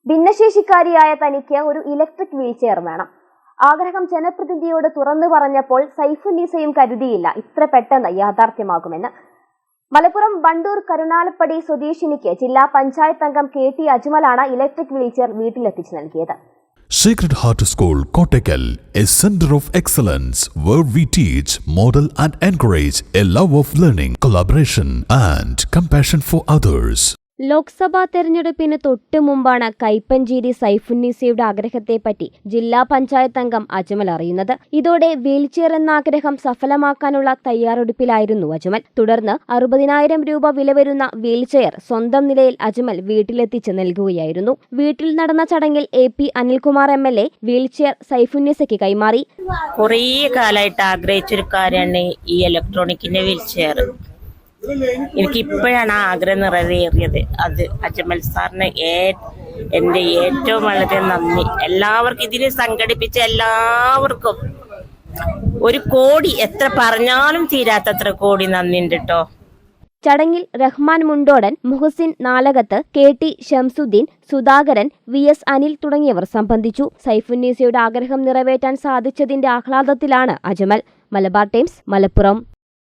ഭിന്നശേഷിക്കാരിയായ തനിക്ക് ഒരു electric wheelchair വേണം. ആഗ്രഹം ജനപ്രതിനിധിയോട് തുറന്നു പറഞ്ഞപ്പോൾ സൈഫുന്നീസയും കരുതിയില്ല ഇത്ര പെട്ടെന്ന് യാഥാർത്ഥ്യമാകുമെന്ന്. മലപ്പുറം വണ്ടൂർ കരുണാലപ്പടി സ്വദേശിനിക്ക് ജില്ലാ പഞ്ചായത്ത് അംഗം KT അജ്മലാണ് ഇലക്ട്രിക് വീൽചെയർ വീട്ടിലെത്തിച്ചു നൽകിയത്. Sacred Heart School, Kottakkal, a center of excellence where we teach, model and encourage a love of learning, collaboration and compassion for others. Lok Sabha തെരഞ്ഞെടുപ്പിന് തൊട്ടു മുമ്പാണ് കൈപ്പഞ്ചേരി സൈഫുന്നീസയുടെ ആഗ്രഹത്തെപ്പറ്റി ജില്ലാ പഞ്ചായത്ത് അംഗം അജ്മൽ അറിയുന്നത്. ഇതോടെ വീൽചെയർ എന്ന ആഗ്രഹം സഫലമാക്കാനുള്ള തയ്യാറെടുപ്പിലായിരുന്നു അജ്മൽ. തുടർന്ന് 60,000 രൂപ വില വരുന്ന വീൽചെയർ സ്വന്തം നിലയിൽ അജ്മൽ വീട്ടിലെത്തിച്ച് നൽകുകയായിരുന്നു. വീട്ടിൽ നടന്ന ചടങ്ങിൽ AP അനിൽകുമാർ MLA വീൽചെയർ സൈഫുന്നീസയ്ക്ക് കൈമാറി. കുറേ കാലമായിട്ട് ആഗ്രഹിച്ചൊരു കാര്യമാണ് ഈ ഇലക്ട്രോണിക്കിന്റെ വീൽചെയർ. എനിക്ക് ഇപ്പോഴാണ് ആ ആഗ്രഹം നിറവേറിയത്. അത് അജ്മൽ സാറിന് എൻ്റെ ഏറ്റവും വളരെ നന്ദി. എല്ലാവർക്കും ഇതിന് സംഘടിപ്പിച്ച എല്ലാവർക്കും 1 കോടി, എത്ര പറഞ്ഞാലും തീരാത്തത്ര കോടി നന്ദിയുണ്ട് കേട്ടോ. ചടങ്ങിൽ റഹ്മാൻ മുണ്ടോടൻ, മുഹസിൻ നാലകത്ത്, KT ഷംസുദ്ദീൻ, സുധാകരൻ, VS അനിൽ തുടങ്ങിയവർ സംബന്ധിച്ചു. സൈഫുന്നീസയുടെ ആഗ്രഹം നിറവേറ്റാൻ സാധിച്ചതിന്റെ ആഹ്ലാദത്തിലാണ് അജ്മൽ. മലബാർ ടൈംസ്, മലപ്പുറം.